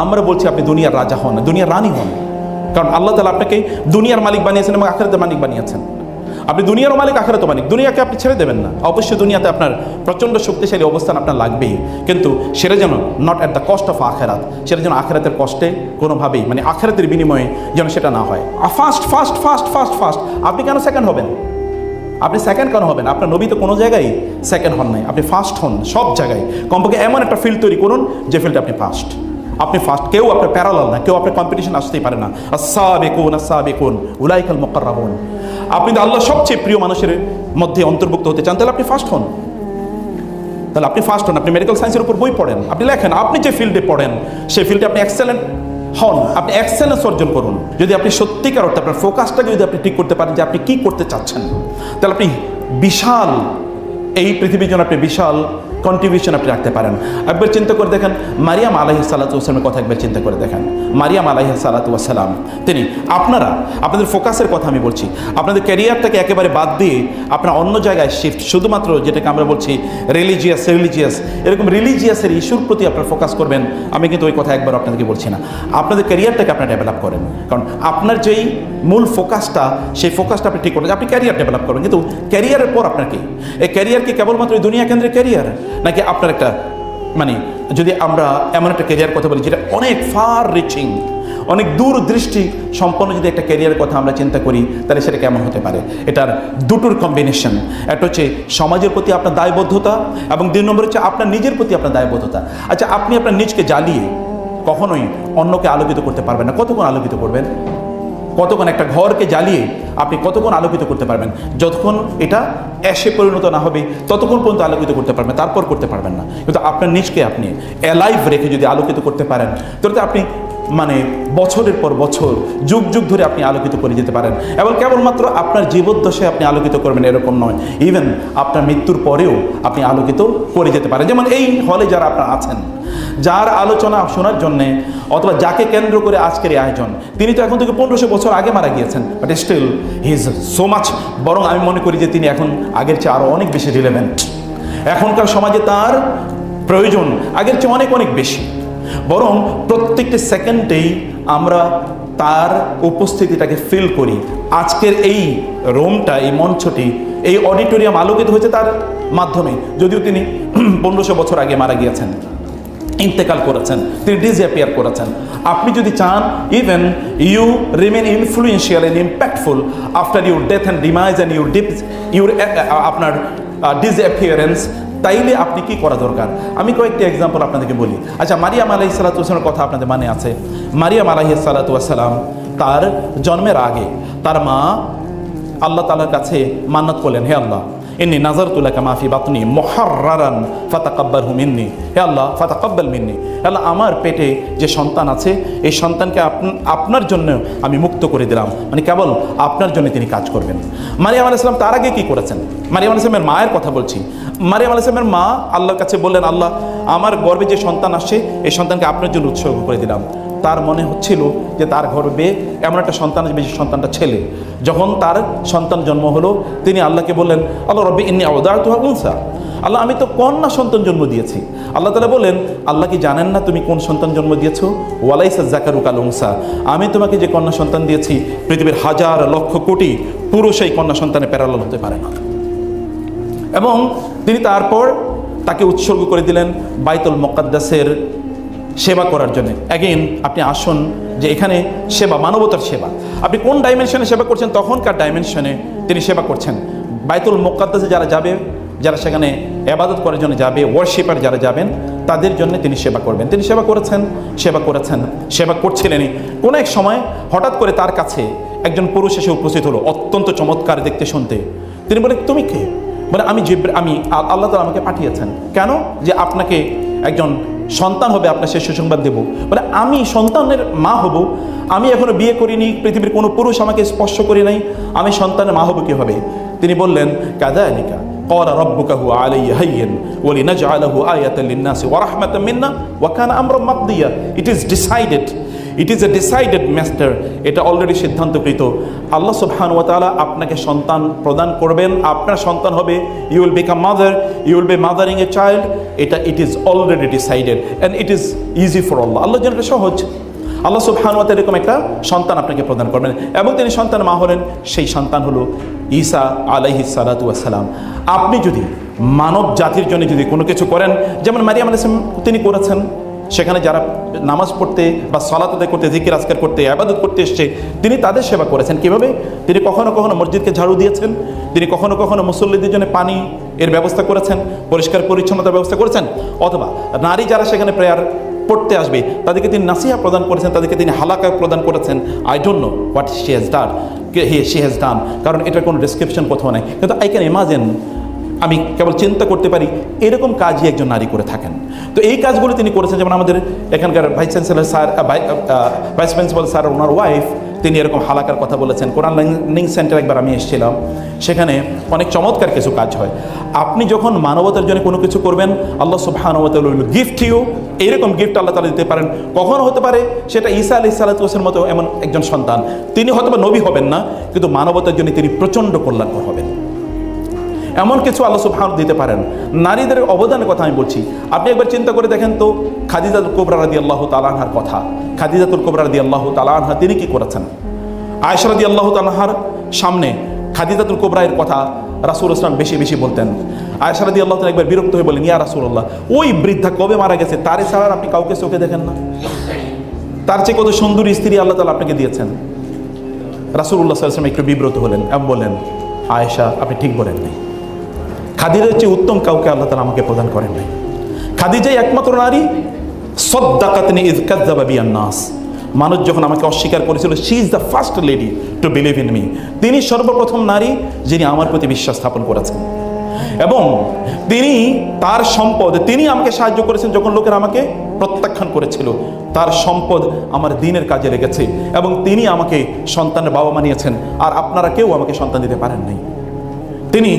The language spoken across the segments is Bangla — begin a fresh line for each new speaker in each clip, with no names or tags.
আমরা বলছি আপনি দুনিয়ার রাজা হন না, দুনিয়ার রানী হন। কারণ আল্লাহ তাআলা আপনাকে দুনিয়ার মালিক বানিয়েছেন এবং আখিরাতের মালিক বানিয়েছেন। আপনি দুনিয়ারও মালিক, আখিরাতের মালিক। দুনিয়াকে আপনি ছেড়ে দেবেন না। অবশ্যই দুনিয়াতে আপনার প্রচণ্ড শক্তিশালী অবস্থান আপনার লাগবেই, কিন্তু সেটা যেন not at the cost of আখিরাত। সেটা যেন আখিরাতের কষ্টে কোনোভাবেই, মানে আখিরাতের বিনিময়ে যেন সেটা না হয়। First first first first first আপনি কেন সেকেন্ড হবেন? আপনি সেকেন্ড কেন হবেন? আপনার নবী তো কোনো জায়গায় সেকেন্ড হন নাই। আপনি ফার্স্ট হন সব জায়গায়। কমপক্ষে এমন একটা ফিল্ড তৈরি করুন যে ফিল্ডে আপনি ফার্স্ট। আপনি ফার্স্ট, কেউ আপনার প্যারালাল না, কেউ আপনার কম্পিটিশন আসতেই পারে না। আস-সাবিকুন আস-সাবিকুন উলাইকাল মুকাররাবুন। আপনি তো আল্লাহর সবচেয়ে প্রিয় মানুষের মধ্যে অন্তর্ভুক্ত হতে চান, তাহলে আপনি ফার্স্ট হন। তাহলে আপনি ফার্স্ট হন। আপনি মেডিকেল সায়েন্সের উপর বই পড়েন, আপনি লেখেন, আপনি যে ফিল্ডে পড়েন সেই ফিল্ডে আপনি এক্সেলেন্ট হন, আপনি এক্সেলেন্স অর্জন করুন। যদি আপনি সত্যিকার অর্থে আপনার ফোকাসটাকে যদি আপনি ঠিক করতে পারেন যে আপনি কী করতে চাচ্ছেন, তাহলে আপনি বিশাল, এই পৃথিবীর জন্য আপনি বিশাল কন্ট্রিবিউশন আপনি রাখতে পারেন। একবার চিন্তা করে দেখেন, মারিয়াম আলাইহিস সালাতু ওয়াস সালামের কথা একবার চিন্তা করে দেখেন। মারিয়াম আলাইহিস সালাতু ওয়াস সালাম, তিনি আপনাদের ফোকাসের কথা আমি বলছি, আপনাদের ক্যারিয়ারটাকে একেবারে বাদ দিয়ে আপনারা অন্য জায়গায় শিফট, শুধুমাত্র যেটাকে আমরা বলছি রিলিজিয়াস এরকম রিলিজিয়াসের ইস্যুর প্রতি আপনারা ফোকাস করবেন। আমি কিন্তু ওই কথা একবার আপনাদেরকে বলছি না। আপনাদের ক্যারিয়ারটাকে আপনারা ডেভেলপ করেন, কারণ আপনার যেই মূল ফোকাসটা, সেই ফোকাসটা আপনি ঠিক করেন। আপনি ক্যারিয়ার ডেভেলপ করবেন, কিন্তু ক্যারিয়ারের পর আপনার কি? এই ক্যারিয়ার কি কেবলমাত্র ওই দুনিয়া কেন্দ্রিক ক্যারিয়ার, নাকি আপনার একটা, মানে যদি আমরা এমন একটা ক্যারিয়ার কথা বলি যেটা অনেক ফার রিচিং, অনেক দূরদৃষ্টি সম্পন্ন যদি একটা ক্যারিয়ারের কথা আমরা চিন্তা করি, তাহলে সেটা কেমন হতে পারে? এটার দুটোর কম্বিনেশন। একটা হচ্ছে সমাজের প্রতি আপনার দায়বদ্ধতা, এবং 2 নম্বর হচ্ছে আপনার নিজের প্রতি আপনার দায়বদ্ধতা। আচ্ছা, আপনি আপনার নিজকে জ্বালিয়ে কখনোই অন্যকে আলোকিত করতে পারবেন না। কতক্ষণ আলোকিত করবেন? কতক্ষণ? একটা ঘরকে জ্বালিয়ে আপনি কতক্ষণ আলোকিত করতে পারবেন? যতক্ষণ এটা অ্যাশে পরিণত না হবে ততক্ষণ পর্যন্ত আলোকিত করতে পারবেন, তারপর করতে পারবেন না। কিন্তু আপনার নিজকে আপনি অ্যালাইভ রেখে যদি আলোকিত করতে পারেন, তাহলে আপনি মানে বছরের পর বছর, যুগ যুগ ধরে আপনি আলোকিত করে যেতে পারেন। এবং কেবলমাত্র আপনার জীবদ্দশায় আপনি আলোকিত করবেন এরকম নয়, ইভেন আপনার মৃত্যুর পরেও আপনি আলোকিত করে যেতে পারেন। যেমন এই হলে যারা আপনারা আছেন, যার আলোচনা শোনার জন্যে অথবা যাকে কেন্দ্র করে আজকের এই আয়োজন, তিনি তো এখন থেকে 1500 বছর আগে মারা গিয়েছেন, but still he is so much, বরং আমি মনে করি যে তিনি এখন আগের চেয়ে আরও অনেক বেশি রিলেভেন্ট। এখনকার সমাজে তার প্রয়োজন আগের চেয়ে অনেক অনেক বেশি। বরং প্রত্যেকটি সেকেন্ডেই আমরা তার উপস্থিতিটাকে ফিল করি। আজকের এই রুমটা, এই মঞ্চটি, এই অডিটোরিয়াম আলোকিত হয়েছে তার মাধ্যমে, যদিও তিনি 1500 বছর আগে মারা গিয়েছেন, ইন্তেকাল করেছেন, তিনি ডিসঅ্যাপিয়ার করেছেন। আপনি যদি চান even you remain influential and impactful after your death and demise and your আপনার ডিসঅ্যাপিয়ারেন্স, তাইলে আপনি কি করা দরকার? আমি কয়েকটি এক্সাম্পল আপনাদেরকে বলি। আচ্ছা, মারিয়াম আলাইহিস সালাতু ওয়াস সালামের কথা আপনাদের মনে আছে? মারিয়াম আলাইহিস সালাতু ওয়াস সালাম তার জন্মের আগে তার মা আল্লাহ তাআলার কাছে মান্নাত করলেন, হে আল্লাহ, ইন্নী নাযারতু লাকা মা ফি বাতনি মুহাররারান ফাতাকাব্বালহু মিন্নি। হে আল্লাহ, ফাতাকাব্বাল মিন্নি। আল্লাহ, আমার পেটে যে সন্তান আছে, এই সন্তানকে আপনার জন্য আমি মুক্ত করে দিলাম, মানে কেবল আপনার জন্য তিনি কাজ করবেন। মারিয়াম আলাইহিস সালাম তার আগে কি করেছেন? মারিয়াম আলাইহিস সালামের মায়ের কথা বলছি। মারিয়াম আলাইহিস সালামের মা আল্লাহর কাছে বললেন, আল্লাহ, আমার গর্ভে যে সন্তান আসছে, এই সন্তানকে আপনার জন্য উৎসর্গ করে দিলাম। তার মনে হচ্ছিল যে তার গর্ভে এমন একটা সন্তান আসবে, যে সন্তানটা ছেলে। যখন তার সন্তান জন্ম হলো, তিনি আল্লাহকে বললেন, আল্লাহ রব্বি ইন্নী আওদাতুহা উনসা। আল্লাহ, আমি তো কন্যা সন্তান জন্ম দিয়েছি। আল্লাহ তাআলা বলেন, আল্লাহ কি জানেন না তুমি কোন সন্তান জন্ম দিয়েছো? ওয়ালাইসা যাকারু কাল উনসা। আমি তোমাকে যে কন্যা সন্তান দিয়েছি, পৃথিবীর হাজার লক্ষ কোটি পুরুষ এই কন্যা সন্তানে প্যারালাল হতে পারে না। এবং তিনি তারপর তাকে উৎসর্গ করে দিলেন বাইতুল মুকাদ্দাসের সেবা করার জন্য। অ্যাগেন আপনি আসুন যে এখানে সেবা, মানবতার সেবা, আপনি কোন ডাইমেনশনে সেবা করছেন? তখনকার ডাইমেনশনে তিনি সেবা করছেন। বাইতুল মুকাদ্দাসে যারা যাবে, যারা সেখানে ইবাদত করার জন্য যাবে, ওয়ার্শিপার যারা যাবেন, তাদের জন্য তিনি সেবা করবেন। তিনি সেবা করছিলেনই। কোনো এক সময় হঠাৎ করে তার কাছে একজন পুরুষ এসে উপস্থিত হলো, অত্যন্ত চমৎকার দেখতে শুনতে। তিনি বলেন, তুমি কে? বলে, আমি আল্লাহ তাআলা আমাকে পাঠিয়েছেন। কেন? যে আপনাকে একজন সন্তান হবে, আপনার সে সুসংবাদ দেব। বলে, আমি সন্তানের মা হব? আমি এখনো বিয়ে করিনি, পৃথিবীর কোনো পুরুষ আমাকে স্পর্শ করে নাই, আমি সন্তানের মা হব কীভাবে? তিনি বললেন, কাযালিকা ক্বালা রাব্বুকা হুয়া আলাইয়া হায়্যিন ওয়া লিনাজআলাহু আয়াতাল লিন্নাসি ওয়া রাহমাতাম মিন্না ওয়া কানা আমরান মাকদিয়া। It is decided, it is a decided matter, এটা অলরেডি সিদ্ধান্তকৃত। আল্লাহ সুবহানাহু ওয়া তাআলা আপনাকে সন্তান প্রদান করবেন, আপনার সন্তান হবে, you will become mother, you will be mothering a child, এটা it is already decided and it is easy for আল্লাহ। আল্লাহর জন্য এটা সহজ। আল্লাহ সুবহানাহু ওয়া তাআলা এরকম একটা সন্তান আপনাকে প্রদান করবেন এবং তিনি সন্তান মা হলেন, সেই সন্তান হলো ঈসা আলাইহিস সালাতু ওয়াস সালাম। আপনি যদি মানব জাতির জন্য যদি কোনো কিছু করেন, যেমন মারিয়াম আলাইহিস সালাম তিনি করেছেন, সেখানে যারা নামাজ পড়তে বা সালাত আদায় করতে, জিকির আজকার করতে, ইবাদত করতে এসছে, তিনি তাদের সেবা করেছেন। কিভাবে? তিনি কখনো কখনো মসজিদকে ঝাড়ু দিয়েছেন, তিনি কখনো কখনো মুসল্লিদের জন্য পানি এর ব্যবস্থা করেছেন, পরিষ্কার পরিচ্ছন্নতার ব্যবস্থা করেছেন, অথবা নারী যারা সেখানে প্রেয়ার পড়তে আসবে তাদেরকে তিনি নাসিহা প্রদান করেছেন, তাদেরকে তিনি হালাকা প্রদান করেছেন। I don't know what she has done, কারণ এটার কোনো ডেসক্রিপশন কোথাও নাই, কিন্তু আই ক্যান ইমাজিন, আমি কেবল চিন্তা করতে পারি এরকম কাজই একজন নারী করে থাকেন। তো এই কাজগুলো তিনি করেছেন। যেমন আমাদের এখানকার vice chancellor sir, vice principal sir, ওনার ওয়াইফ, তিনি এরকম হালাকার কথা বলেছেন। কোরআন লার্নিং সেন্টার একবার আমি এসেছিলাম, সেখানে অনেক চমৎকার কিছু কাজ হয়। আপনি যখন মানবতার জন্য কোনো কিছু করবেন, আল্লাহ সুবহানাহু ওয়া তাআলা উইল গিফট ইউ, এইরকম গিফট আল্লাহ তাআলা দিতে পারেন। কখনো হতে পারে সেটা ঈসা আলাইহিস সালাতু ওয়াস সালামের মতো এমন একজন সন্তান, তিনি হয়তো নবী হবেন না, কিন্তু মানবতার জন্য তিনি প্রচণ্ড কল্যাণকর হবেন। এমন কিছু আল্লাহ সুবহানাহু দিতে পারেন। নারীদের অবদানের কথা আমি বলছি, আপনি একবার চিন্তা করে দেখেন তো খাদিজাতুল কুবরা রাদিয়াল্লাহু তাআলা আনহার কথা। খাদিজাতুল কুবরা রাদিয়াল্লাহু তাআলা আনহা তিনি কি করেছেন? আয়েশা রাদিয়াল্লাহু তাআলা আনহার সামনে খাদিজাতুল কুবরা এর কথা রাসূলুল্লাহ সাল্লাল্লাহু আলাইহি ওয়াসাল্লাম বেশি বেশি বলতেন। আয়েশা রাদিয়াল্লাহু তাআলা একবার বিরক্ত হয়ে বলেন, ইয়া রাসূলুল্লাহ, ওই বৃদ্ধা কবে মারা গেছে, তারে ছাড়া আপনি কাউকে চোখে দেখেন না? তার চেয়ে কত সুন্দরী স্ত্রী আল্লাহ তাআলা আপনাকে দিয়েছেন। রাসূলুল্লাহ সাল্লাল্লাহু আলাইহি ওয়াসাল্লাম একটু বিব্রত হলেন এবং বললেন, আয়েশা আপনি ঠিক বলেন নাই, খাদিজার চেয়ে উত্তম কাউকে আল্লাহ তাআলা আমাকে প্রদান করেন নাই। খাদিজাই একমাত্র নারী, সাদ্দাকাতনি ইয কাযাবা বিয়ান নাস, মানুষ যখন আমাকে অস্বীকার করেছিল, she is the first lady to believe in me, তিনি সর্বপ্রথম নারী যিনি আমার প্রতি বিশ্বাস স্থাপন করেছেন। এবং তিনি তার সম্পদ, তিনি আমাকে সাহায্য করেছেন যখন লোকেরা আমাকে প্রত্যাখ্যান করেছিল। তার সম্পদ আমার দ্বীনের কাজে লেগেছে এবং তিনি আমাকে সন্তানের বাবা বানিয়েছেন। আর আপনারা কেউ আমাকে সন্তান দিতে পারেন নাই। তিনি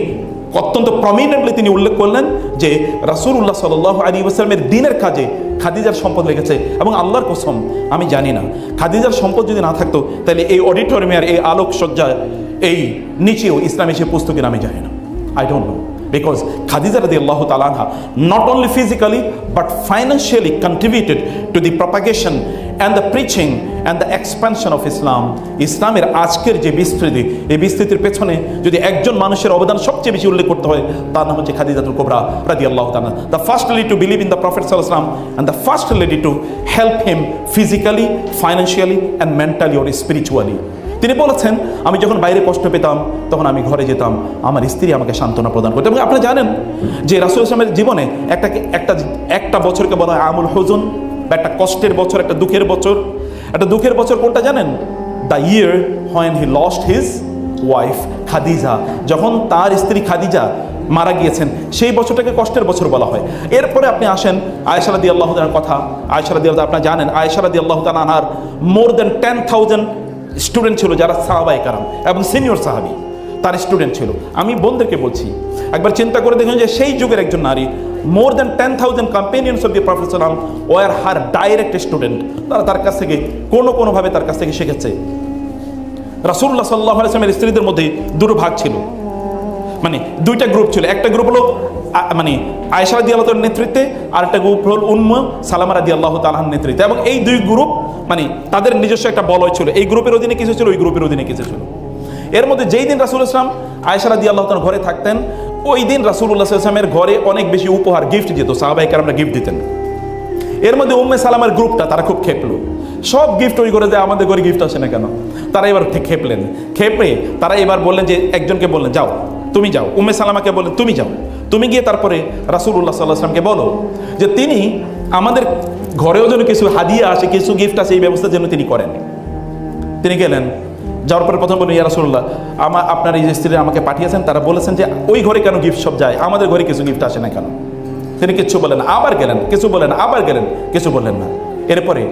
অত্যন্ত প্রমিনেন্টলি তিনি উল্লেখ করলেন যে রাসূলুল্লাহ সাল্লাল্লাহু আলাইহি ওয়াসাল্লামের দ্বীনের কাজে খাদিজার সম্পদ লেগেছে। এবং আল্লাহর কসম, আমি জানি না খাদিজার সম্পদ যদি না থাকতো তাহলে এই অডিটোরিয়ামের এই আলোকসজ্জা, এই নিচেও ইসলাম এসে পুস্তকের আমি জানি না। I don't know, because Khadija radiyallahu ta'ala anha not only physically but financially contributed to the propagation and the preaching and the expansion of Islam. ইসলামের আজকের যে বিস্তৃতি, এই বিস্তৃতির পেছনে যদি একজন মানুষের অবদান সবচেয়ে বেশি উল্লেখ করতে হয়, তার নাম হচ্ছে খাদিজাতুল কুবরা রাদিয়াল্লাহু তাআলা, the first lady to believe in the Prophet sallallahu alaihi wasallam and the first lady to help him physically, financially and mentally or spiritually. তিনি বলেছেন, আমি যখন বাইরে কষ্ট পেতাম তখন আমি ঘরে যেতাম, আমার স্ত্রী আমাকে সান্ত্বনা প্রদান করতো। এবং আপনারা জানেন যে রাসূলুল্লাহ সাল্লাল্লাহু আলাইহি ওয়াসাল্লামের জীবনে একটা বছরকে বলা হয় আমুল হুজুন, বা একটা কষ্টের বছর, একটা দুঃখের বছর। একটা দুঃখের বছর কোনটা জানেন? The year when he lost his wife Khadija, যখন তার স্ত্রী খাদিজা মারা গিয়েছেন, সেই বছরটাকে কষ্টের বছর বলা হয়। এরপরে আপনি আসেন আয়েশা রাদিয়াল্লাহু তাআলার কথা। আয়েশা রাদিয়াল্লাহু, আপনারা জানেন আয়েশা রাদিয়াল্লাহু তাআলা আনহার মোর দ্যান 10,000 স্টুডেন্ট ছিল, যারা সাহাবায়ে কেরাম এবং সিনিয়র সাহাবী, তার স্টুডেন্ট ছিল। আমি বোনদেরকে বলছি, একবার চিন্তা করে দেখুন যে সেই যুগের একজন নারী, more than 10,000 companions of the prophet সাল্লাল্লাহু আলাইহি ওয়াসাল্লাম ওয়ার হার ডাইরেক্ট স্টুডেন্ট। তারা তার কাছ থেকে কোনোভাবে তার কাছ থেকে শিখেছে। রাসূলুল্লাহ সাল্লাল্লাহু আলাইহি ওয়াসাল্লামের স্ত্রীদের মধ্যে দুটো ভাগ ছিল, মানে দুইটা গ্রুপ ছিল। একটা গ্রুপ হলো মানে আয়েশা রাদিয়াল্লাহু তাআলার নেতৃত্বে, আর একটা গ্রুপ হল উম্মু সালামা রাদিয়াল্লাহু তাআলার নেতৃত্বে। এবং এই দুই গ্রুপ মানে তাদের নিজস্ব একটা বলয় ছিল, এই গ্রুপের অধীনে কিছু ছিল, ওই গ্রুপের অধীনে কিছু ছিল। এর মধ্যে যেই দিন রাসূলুল্লাহ সাল্লাল্লাহু আলাইহি ওয়াসাল্লাম আয়েশা রাদিয়াল্লাহু তাআলার ঘরে থাকতেন, ওই দিন রাসূলুল্লাহ সাল্লাল্লাহু আলাইহি ওয়াসাল্লামের ঘরে অনেক বেশি উপহার, গিফট যেত, সাহাবায়ে কেরামরা গিফট দিতেন। এর মধ্যে উম্মে সালামার গ্রুপটা তারা খুব খেপলো, সব গিফট ওই করে, যে আমাদের ঘরে গিফট আসে না কেন। তারা এবার খেপলেন, খেপে তারা এবার বললেন যে একজনকে বললেন, যাও তুমি যাও, উম্মে সালামাকে বললেন তুমি যাও, তুমি গিয়ে তারপরে রাসূলুল্লাহ সাল্লাল্লাহু আলাইহি ওয়াসাল্লামকে বলো যে তিনি আমাদের ঘরেও যেন কিছু হাদিয়া আসে, কিছু গিফট আসে, এই ব্যবস্থা যেন তিনি করেন। তিনি গেলেন, যাওয়ার পরে প্রথম বললেন, ইয়া রাসূলুল্লাহ, আপনার এই যে স্ত্রী আমাকে পাঠিয়েছেন, তারা বলেছেন যে ওই ঘরে কেন গিফট সব যায়, আমাদের ঘরে কিছু গিফট আসে না কেন। তিনি কিচ্ছু বলেন, আবার গেলেন, কিছু বলেন, আবার গেলেন, কিছু বললেন না। এরপরে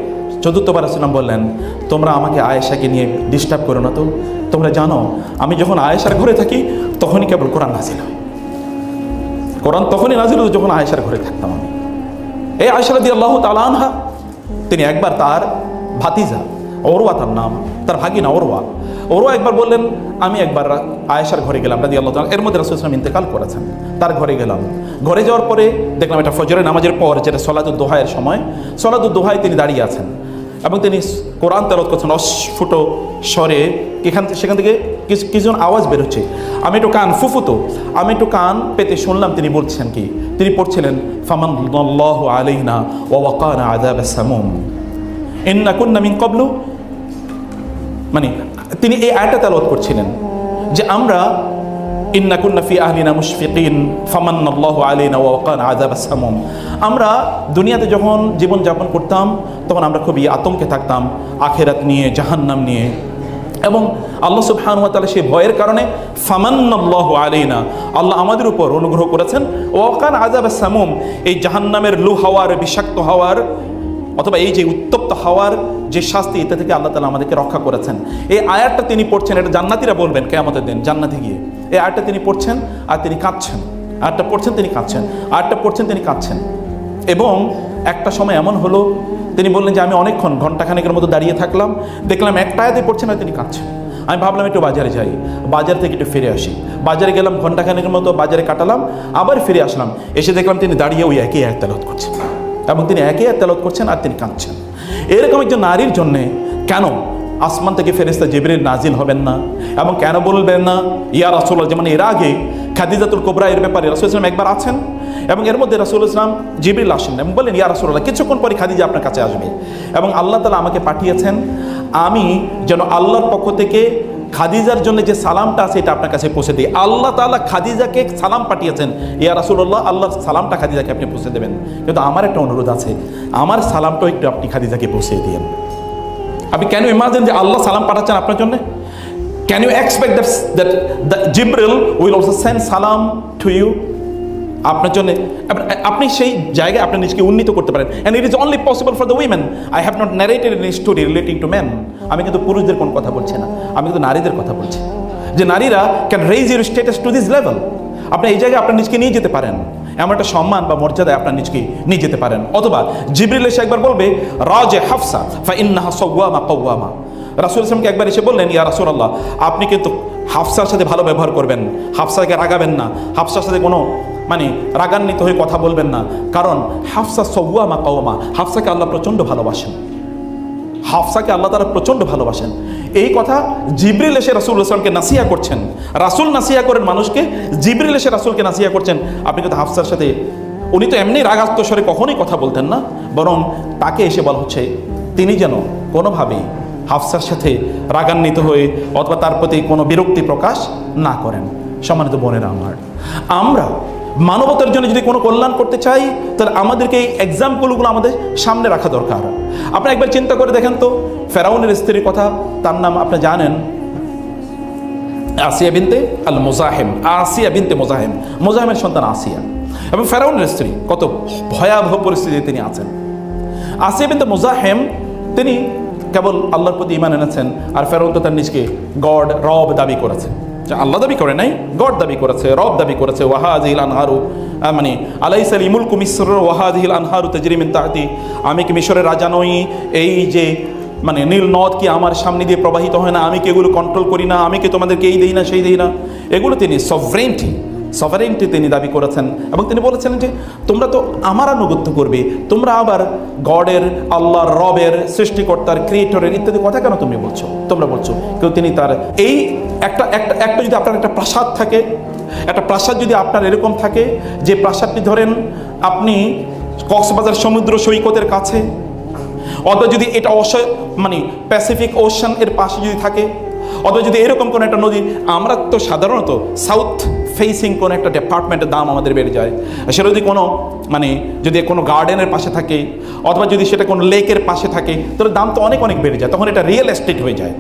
চতুর্থবার রাসূলুল্লাহ বললেন, তোমরা আমাকে আয়েশাকে নিয়ে ডিস্টার্ব করো না তো, তোমরা জানো আমি যখন আয়েশার ঘরে থাকি তখনই কেবল কোরআন নাজিল হয়। কোরআন তখনই নাজিল হতো যখন আয়েশার ঘরে থাকতাম আমি। এই আয়েশা রাদিয়াল্লাহু তাআলা আনহা, তিনি একবার তার ভাতিজা, ওরওয়া তার নাম, তার ভাগিনা ওরওয়া। ওরওয়া একবার বললেন, আমি একবার আয়েশার ঘরে গেলাম রাদিয়াল্লাহু তাআলা, এর মধ্যে রাসূল সাল্লাল্লাহু আলাইহি ওয়াসাল্লাম ইন্তেকাল করেছেন, তার ঘরে গেলাম। ঘরে যাওয়ার পরে দেখলাম এটা ফজরের নামাজের পর, যেটা সলাতুদ দোহায়ের সময়, সলাতুদ দোহায় তিনি দাঁড়িয়ে আছেন এবং তিনি কোরআন তেলাওয়াত করছেন অস্ফুট স্বরে। সেখান থেকে কিছু আওয়াজ বেরোচ্ছে, আমি একটু কান ফুফুতো, আমি একটু কান পেতে শুনলাম তিনি বলছেন কি, তিনি পড়ছিলেন ফামান্নাল্লাহু আলাইনা ওয়া ওয়াকানা আযাবাস সামুম ইন্না কুন্না মিন ক্বাবলু, মানে তিনি এই আয়াতটা তেলাওয়াত করছিলেন যে আমরা ইন্না কুন্না ফি আহলিনা মুশফিকিন ফামান্নাল্লাহু আলাইনা ওয়া ওয়াকানা আযাবাস সামুম, আমরা দুনিয়াতে যখন জীবন যাপন করতাম তখন আমরা খুবই আতঙ্কে থাকতাম আখিরাত নিয়ে, জাহান্নাম নিয়ে, এবং আল্লাহ সুবহানাহু ওয়া তাআলা সেই ভয়ের কারণে ফামান্নাল্লাহু আলাইনা, আল্লাহ আমাদের উপর অনুগ্রহ করেছেন, ওয়া ওয়াকানা আযাবাস সামুম, এই জাহান্নামের লু হাওয়ার, বিষাক্ত হাওয়ার অথবা এই যে উত্তপ্ত হাওয়ার যে শাস্তি, এটা থেকে আল্লাহ তাআলা আমাদেরকে রক্ষা করেছেন। এই আয়াতটা তিনি পড়ছেন, এটা জান্নাতীরা বলবেন কিয়ামতের দিন জান্নাতে গিয়ে, এই আয়াতটা তিনি পড়ছেন আর তিনি কাঁদছেন, আয়াতটা পড়ছেন তিনি কাঁদছেন, আয়াতটা পড়ছেন তিনি কাঁদছেন। এবং একটা সময় এমন হলো, তিনি বললেন যে আমি অনেকক্ষণ ঘন্টাখানেকের মতো দাঁড়িয়ে থাকলাম, দেখলাম একটা আয়াতে পড়ছেন আর তিনি কাঁদছেন। আমি ভাবলাম একটু বাজারে যাই, বাজার থেকে একটু ফিরে আসি। বাজারে গেলাম, ঘন্টাখানেকের মতো বাজারে কাটালাম, আবার ফিরে আসলাম, এসে দেখলাম তিনি দাঁড়িয়ে ওই একই আয়াত তেলাওয়াত করছেন এবং তিনি একই আয়াত তেলাওয়াত করছেন আর তিনি কাঁদছেন। এরকম একজন নারীর জন্যে কেন আসমান থেকে ফেরেশতা জিবরিল নাজিল হবেন না এবং কেন বলবেন না ইয়া রাসূলুল্লাহ, যেমন এর আগে খাদিজাতুল কুবরা এর ব্যাপারে রাসূল সাল্লাল্লাহু আলাইহি ওয়াসাল্লাম একবার আছেন এবং এর মধ্যে রাসূল সাল্লাল্লাহু আলাইহি ওয়াসাল্লাম জিবরিল আসেন এবং বলেন ইয়া রাসূলুল্লাহ কিছুক্ষণ পরে খাদিজা আপনার কাছে আসবে এবং আল্লাহ তাআলা আমাকে পাঠিয়েছেন আমি যেন আল্লাহর পক্ষ থেকে খাদিজার জন্য যে সালামটা আছে এটা আপনার কাছে পৌঁছে দিই। আল্লাহ তাআলা খাদিজাকে সালাম পাঠিয়েছেন, ইয়া রাসূলুল্লাহ আল্লাহর সালামটা খাদিজাকে আপনি পৌঁছে দেবেন, কিন্তু আমার একটা অনুরোধ আছে, আমার সালামটাও একটু আপনি খাদিজাকে পৌঁছে দিয়েন। আপনি কেন ইমাজিন যে আল্লাহ সালাম পাঠাচ্ছেন আপনার জন্য? Can you expect that Jibril will also send সালাম টু ইউ, আপনার জন্য? আপনি সেই জায়গায় আপনার নিজেকে উন্নীত করতে পারেন। And it is only possible for the women. I have not narrated any story relating to men. আমি কিন্তু পুরুষদের কোনো কথা বলছি না, আমি কিন্তু নারীদের কথা বলছি, যে নারীরা can raise your status to this level. আপনি এই জায়গায় আপনার নিজকে নিয়ে যেতে পারেন, এমন একটা সম্মান বা মর্যাদায় আপনার নিজকে নিয়ে যেতে পারেন। অথবা জিবরিল এসে একবার বলবে রাজে হাফসা ফা ইন্নাহা সাওয়ামা কাওয়ামা, রাসূল সাল্লাল্লাহু একবার এসে বললেন ইয়া রাসূলুল্লাহ আপনি কিন্তু হাফসার সাথে ভালো ব্যবহার করবেন, হাফসাকে রাগাবেন না, হাফসার সাথে কোনো রাগান্বিত হয়ে কথা বলবেন না, কারণ হাফসা সাওয়ামা কাওয়ামা, হাফসাকে আল্লাহ প্রচণ্ড ভালোবাসেন, হাফসাকে আল্লাহ তাআলা প্রচণ্ড ভালোবাসেন। এই কথা জিবরিল এসে রাসূলুল্লাহ সাল্লাল্লাহু আলাইহি ওয়াসাল্লামকে নাসিহা করছেন, রাসূল নাসিহা করেন মানুষকে, জিবরিল এসে রাসূলকে নাসিহা করছেন। আপনি কিন্তু হাফসার সাথে, উনি তো এমনি রাগাত্ম স্বরে কখনোই কথা বলতেন না, বরং তাকে এসে বলা হচ্ছে তিনি যেন কোনোভাবেই হাফসার সাথে রাগান্বিত হয়ে অথবা তার প্রতি কোনো বিরক্তি প্রকাশ না করেন। সম্মানিত বোনেরা আমার, আমরা মানবতার জন্য যদি কোনো কল্যাণ করতে চাই তাহলে আমাদেরকে এই এক্সাম্পলগুলো আমাদের সামনে রাখা দরকার। আপনি একবার চিন্তা করে দেখেন তো, ফেরাউনের স্ত্রীর কথা, তার নাম আপনি জানেন আসিয়া বিনতে আল মুজাহিম, আসিয়া বিনতে মুজাহিম, মুজাহিমের সন্তান আসিয়া, এবং ফেরাউনের স্ত্রী কত ভয়াবহ পরিস্থিতিতে তিনি আছেন। আসিয়া বিনতে মুজাহিম তিনি কেবল আল্লাহর প্রতি ঈমান এনেছেন, আর ফেরাউন তো তার নিজকে গড রব দাবি করেছে, আল্লাহ দাবি করে নাই, গড দাবি করেছে, রব দাবি করেছে। ওয়াহাদিল আনহারু মানে আলাইসাল মুলকু মিসর ওয়াহাদিল আনহারু তাজরি মিন তাহতি, আমি কি মিশরের রাজা নই? এই যে নীল নদ কি আমার সামনে দিয়ে প্রবাহিত হয় না? আমি কি এগুলো কন্ট্রোল করি না? আমি কি তোমাদেরকে এই দিই না সেই দিই না? এগুলো তিনি সভারেন্টি তিনি দাবি করেছেন এবং তিনি বলেছেন যে তোমরা তো আমার আনুগত্য করবে, তোমরা আবার গডের, আল্লাহর, রবের, সৃষ্টিকর্তার, ক্রিয়েটরের ইত্যাদি কথা কেন তুমি বলছো? তোমরা বলছো কেউ তিনি তার এই একটা যদি আপনার একটা প্রাসাদ থাকে, একটা প্রাসাদ যদি আপনার এরকম থাকে যে প্রাসাদটি ধরেন আপনি কক্সবাজার সমুদ্র সৈকতের কাছে, অথবা যদি এটা প্যাসিফিক ওশান এর পাশে যদি থাকে, অথবা যদি এরকম কোনো একটা নদী, আমরা তো সাধারণত সাউথ ফেসিং কোনো একটা ডিপার্টমেন্টের দাম আমাদের বেড়ে যায়, সেটা যদি কোনো যদি কোনো গার্ডেনের পাশে থাকে অথবা যদি সেটা কোনো লেকের পাশে থাকে তাহলে দাম তো অনেক বেড়ে যায়, তখন এটা রিয়েল এস্টেট হয়ে যায়,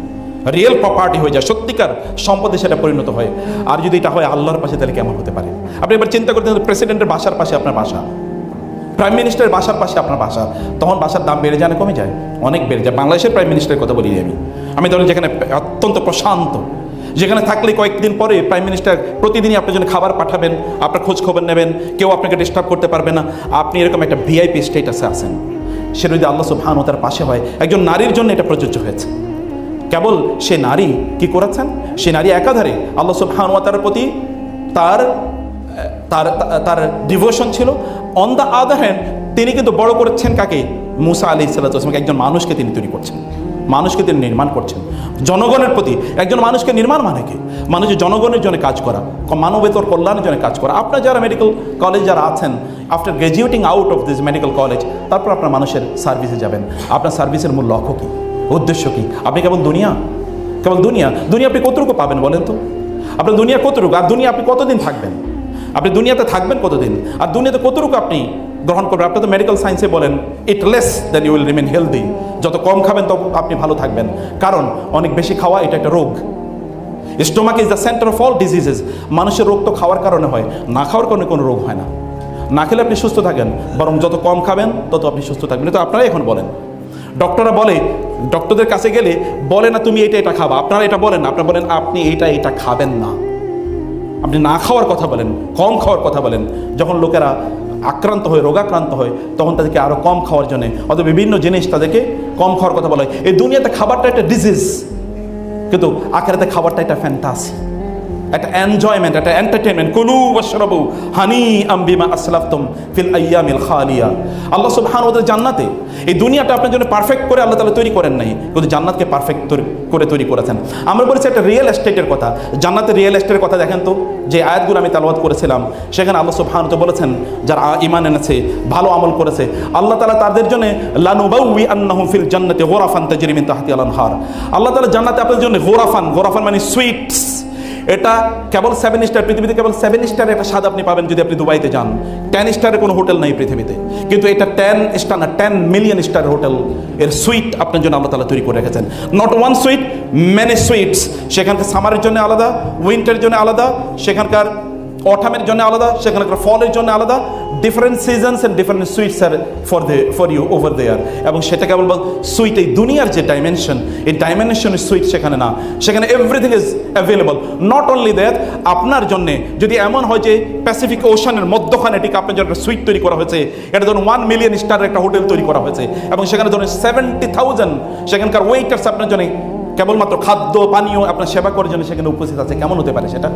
রিয়েল প্রপার্টি হয়ে যায়, সত্যিকার সম্পদে সেটা পরিণত হয়। আর যদি এটা হয় আল্লাহর পাশে তাহলে কেমন হতে পারে? আপনি এবার চিন্তা করতে, প্রেসিডেন্টের বাসার পাশে আপনার বাসা, প্রাইম মিনিস্টারের বাসার পাশে আপনার বাসা, তখন বাসার দাম বেড়ে যায় না কমে যায়? অনেক বেড়ে যায়। বাংলাদেশের প্রাইম মিনিস্টারের কথা বলি আমি ধরেন যেখানে অত্যন্ত প্রশান্ত, যেখানে থাকলে কয়েকদিন পরে প্রাইম মিনিস্টার প্রতিদিনই আপনার জন্য খাবার পাঠাবেন, আপনার খোঁজ খবর নেবেন, কেউ আপনাকে ডিস্টার্ব করতে পারবে না, আপনি এরকম একটা ভিআইপি স্টেটাসে আছেন। সে যদি আল্লাহ সুবহানাহু ওয়া তাআলার পাশে হয়, একজন নারীর জন্য এটা প্রযোজ্য হয়েছে। কেবল সে নারী কি করেছেন, সে নারী একাধারে আল্লাহ সুবহানাহু ওয়া তাআলার প্রতি তার তার তার ডিভোশন ছিল। অন দ্য আদার হ্যান্ড তিনি কিন্তু বড় করেছেন কাকে, মুসা আলাইহিস সালাতু ওয়াস সালাম, একজন মানুষকে তিনি তৈরি করছেন, মানুষকে তিনি নির্মাণ করছেন জনগণের প্রতি। একজন মানুষকে নির্মাণ মানে কি, মানুষের জনগণের জন্য কাজ করা, মানবেতর কল্যাণের জন্য কাজ করা। আপনার যারা মেডিকেল কলেজ যারা আছেন, after graduating out of this medical college, তারপর আপনার মানুষের সার্ভিসে যাবেন। আপনার সার্ভিসের মূল লক্ষ্য কী, উদ্দেশ্য কী? আপনি কেবল দুনিয়া আপনি কতটুকু পাবেন বলেন তো? আপনার দুনিয়া কতটুকু, আর দুনিয়া আপনি কতদিন থাকবেন? আপনি দুনিয়াতে থাকবেন কতদিন, আর দুনিয়াতে কতটুকু আপনি গ্রহণ করবেন? আপনি তো মেডিকেল সায়েন্সে বলেন eat less then you will remain healthy. যত কম খাবেন তত আপনি ভালো থাকবেন, কারণ অনেক বেশি খাওয়া এটা একটা রোগ। Stomach is the centre of all diseases. মানুষের রোগ তো খাওয়ার কারণে হয়, না খাওয়ার কারণে কোনো রোগ হয় না। না খেলে আপনি সুস্থ থাকেন, বরং যত কম খাবেন তত আপনি সুস্থ থাকবেন। তো আপনারা এখন বলেন, ডক্টররা বলে, ডক্টরদের কাছে গেলে বলে না তুমি এটা খাবা, আপনারা এটা বলেন না, আপনারা বলেন আপনি এটা খাবেন না। আপনি না খাওয়ার কথা বলেন, কম খাওয়ার কথা বলেন। যখন লোকেরা আক্রান্ত হয়, রোগাক্রান্ত হয়, তখন তাদেরকে আরও কম খাওয়ার জন্য অথবা বিভিন্ন জিনিস তাদেরকে কম খাওয়ার কথা বলা হয়। এই দুনিয়াতে খাবারটা একটা ডিজিজ, কিন্তু আখিরাতে খাবারটা একটা ফ্যান্টাসি, একটা এনজয়মেন্ট, একটা এন্টারটেনমেন্ট। কুলু ওয়াশরাবু হানিআম বিমা আসলাফতুম ফিল আইয়ামিল খালিয়া। আল্লাহ সুবহানাহু ওয়া তাআলা জান্নাতে, এই দুনিয়াটা আপনার জন্য পারফেক্ট করে আল্লাহ তাআলা তৈরি করেন নাই, কিন্তু জান্নাতকে পারফেক্ট করে তৈরি করেছেন। আমরা বলেছি একটা রিয়েল এস্টেটের কথা। জান্নাতের রিয়েল এস্টেটের কথা দেখেন তো, যে আয়াতগুলো আমি তেলাওয়াত করেছিলাম, সেখানে আল্লাহ সুবহানাহু ওয়া তাআলা বলেছেন যারা ঈমান এনেছে, ভালো আমল করেছে, আল্লাহ তাআলা তাদের জন্য লানুবাউই আন্নাহুম ফিল জান্নাতি গুরাফান তাজরি মিন তাহতিহাল আনহার। আল্লাহ তাআলা জান্নাতে আপনাদের জন্য গোরাফান মানে সুইটস। এটা কেবল 7 স্টার, পৃথিবীতে কেবল 7 স্টারের একটা স্বাদ আপনি পাবেন যদি আপনি দুবাইতে যান। 10 স্টারের কোনো হোটেল নাই পৃথিবীতে, কিন্তু এটা 10 স্টার না, 10 মিলিয়ন স্টার হোটেল এর সুইট আপনার জন্য আল্লাহ তাআলা তৈরি করে রেখেছেন। Not one sweet, many sweets. সেখানকার সামারের জন্য আলাদা, উইন্টারের জন্য আলাদা, সেখানকার অটামের জন্য আলাদা, সেখানকার ফলের জন্য আলাদা। Different seasons and different sweets are for you over there. এবং সেটা কেবল সুইট, এই দুনিয়ার যে ডাইমেনশন, এই ডাইমেনশনের সুইট সেখানে না, সেখানে everything is available. Not only that, আপনার জন্য যদি এমন হয় যে প্যাসিফিক ওশানের মধ্যখানে ঠিক আপনার জন্য একটা সুইট তৈরি করা হয়েছে, এটা ধরুন 1 মিলিয়ন স্টারের একটা হোটেল তৈরি করা হয়েছে, এবং সেখানে ধরুন 70,000 সেখানকার ওয়েটার্স আপনার জন্য কেবলমাত্র খাদ্য পানীয় আপনার সেবা করার জন্য সেখানে উপস্থিত আছে। কেমন হতে পারে সেটা?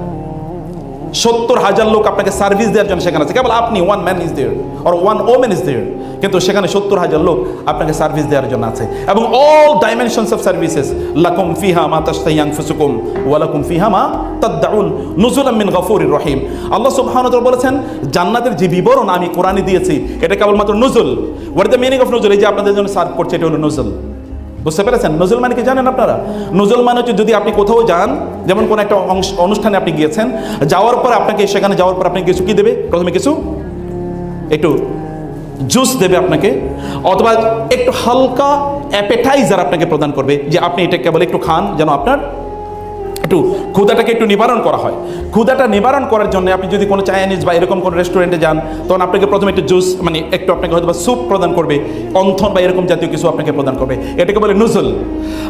70,000 লোক আপনাকে সার্ভিস দেওয়ার জন্য সেখানে আছে, কেবল আপনি one man is there or one women is there, কিন্তু সেখানে 70,000 লোক আপনাকে সার্ভিস দেওয়ার জন্য আছে। এবং অল ডাইমেনশনস অফ সার্ভিসেস, লাকুম ফিহা মা তাশতাহি আনফুসুকুম ওয়া লাকুম ফিহা মা তাদউন নুজুলাম মিন গফুরির রহিম। আল্লাহ সুবহানাহু ওয়া তাআলা বলেছেন জান্নাতের যে বিবরণ আমি কোরআনে দিয়েছি এটা কেবলমাত্র নুজুল। What is the meaning of নুজুল? এই যে আপনাদের জন্য সার্ভ করছে এটা হলো নুজুল। বুঝতে পেরেছেন? নজল মানে কি জানেন আপনারা? নজল মানে হচ্ছে যদি আপনি কোথাও যান, যেমন কোনো একটা অনুষ্ঠানে আপনি গিয়েছেন, যাওয়ার পর আপনাকে, সেখানে যাওয়ার পর আপনাকে কিছু কি দেবে? প্রথমে কিছু একটু জুস দেবে আপনাকে, অথবা একটু হালকা অ্যাপেটাইজার আপনাকে প্রদান করবে, যে আপনি এটা কেবল একটু খান যেন আপনার একটু ক্ষুধাটাকে একটু নিবারণ করা হয়। ক্ষুধাটা নিবারণ করার জন্য আপনি যদি কোনো চাইনিজ বা এরকম কোনো রেস্টুরেন্টে যান, তখন আপনাকে প্রথমে একটু জুস মানে একটু আপনাকে হয়তো বা স্যুপ প্রদান করবে, অন্থন বা এরকম জাতীয় কিছু আপনাকে প্রদান করবে। এটাকে বলে নুজুল।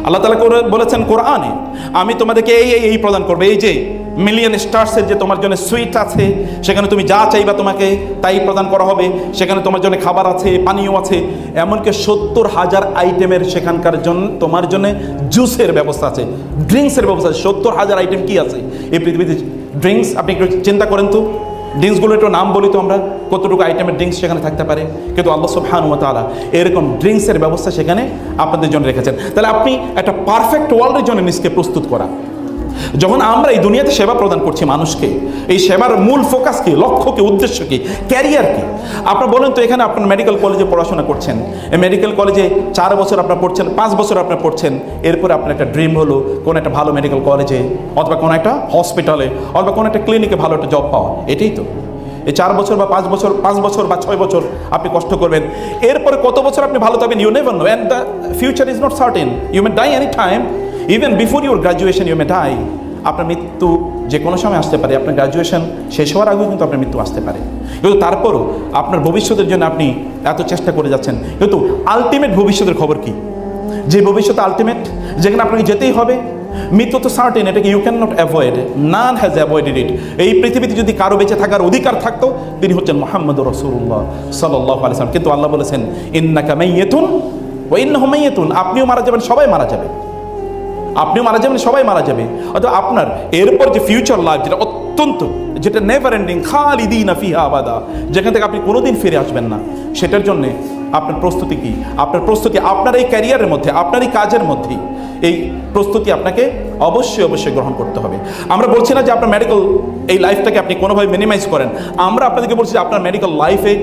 আল্লাহ তাআলা বলেছেন কোরআনে, আমি তোমাদেরকে এই প্রদান করবে, এই যে মিলিয়ন স্টার্সের যে তোমার জন্য সুইট আছে, সেখানে তুমি যা চাইবা তোমাকে তাই প্রদান করা হবে। সেখানে তোমার জন্য খাবার আছে, পানীয় আছে, এমনকি 70,000 আইটেমের সেখানকার জন্য তোমার জন্য জুসের ব্যবস্থা আছে, ড্রিঙ্কসের ব্যবস্থা আছে। 70,000 আইটেম কি আছে এই পৃথিবীতে? ড্রিঙ্কস। আপনি একটু চিন্তা করেন তো, ড্রিঙ্কসগুলো একটু নাম বলি তো আমরা, কতটুকু আইটেমের ড্রিঙ্কস সেখানে থাকতে পারে। কিন্তু আল্লাহ সুবহানাহু ওয়া তাআলা এরকম ড্রিঙ্কসের ব্যবস্থা সেখানে আপনাদের জন্য রেখেছেন। তাহলে আপনি একটা পারফেক্ট ওয়ার্ল্ডের জন্য নিজকে প্রস্তুত করা। যখন আমরা এই দুনিয়াতে সেবা প্রদান করছি মানুষকে, এই সেবার মূল ফোকাস কি, লক্ষ্য কি, উদ্দেশ্য কি, ক্যারিয়ার কি? আপনার বলেন তো, এখানে আপনার মেডিকেল কলেজে পড়াশোনা করছেন, এই মেডিকেল কলেজে 4 বছর আপনার পড়ছেন, 5 বছর আপনার পড়ছেন, এরপরে আপনার একটা ড্রিম হলো কোনো একটা ভালো মেডিকেল কলেজে অথবা কোনো একটা হসপিটালে অথবা কোনো একটা ক্লিনিকে ভালো একটা জব পাওয়া। এটাই তো এই 4 বছর বা 5 বছর, 5 বছর বা 6 বছর আপনি কষ্ট করবেন, এরপরে কত বছর আপনি ভালো থাকবেন you never know, and the future is not certain, you may die any time, even before your graduation you may die. আপনার মৃত্যু যে কোনো সময় আসতে পারে, আপনার গ্রাজুয়েশন শেষ হওয়ার আগেও কিন্তু আপনার মৃত্যু আসতে পারে। কিন্তু তারপরও আপনার ভবিষ্যতের জন্য আপনি এত চেষ্টা করে যাচ্ছেন, কিন্তু আলটিমেট ভবিষ্যতের খবর কি? যে ভবিষ্যৎ আলটিমেট, যেখানে আপনাকে যেতেই হবে, মৃত্যু তো সার্টেন, এটাকে you can not avoid, none has avoided it. এই পৃথিবীতে যদি কারো বেঁচে থাকার অধিকার থাকতো তিনি হচ্ছেন মুহাম্মদুর রাসূলুল্লাহ সাল্লাল্লাহু আলাইহি ওয়াসাল্লাম। কিন্তু আল্লাহ বলেছেন ইন্নাকা মাইয়াতুন ওয়া ইন্নাহুম মাইয়াতুন, আপনিও মারা যাবেন, সবাই মারা যাবে, আপনিও মারা যাবেন, সবাই মারা যাবে। অর্থাৎ আপনার এরপর যে ফিউচার লাইফ, যেটা অত্যন্ত, যেটা নেভার এন্ডিং, খালিদিনা ফিহা আবাদা, যেখান থেকে আপনি কোনোদিন ফিরে আসবেন না, সেটার জন্যে আপনার প্রস্তুতি কি? আপনার প্রস্তুতি আপনার এই ক্যারিয়ারের মধ্যে, আপনার এই কাজের মধ্যেই এই প্রস্তুতি আপনাকে অবশ্যই অবশ্যই গ্রহণ করতে হবে। আমরা বলছি না যে আপনার মেডিকেল এই লাইফটাকে আপনি কোনোভাবে মিনিমাইজ করেন, আমরা আপনাদেরকে বলছি যে আপনার মেডিকেল লাইফে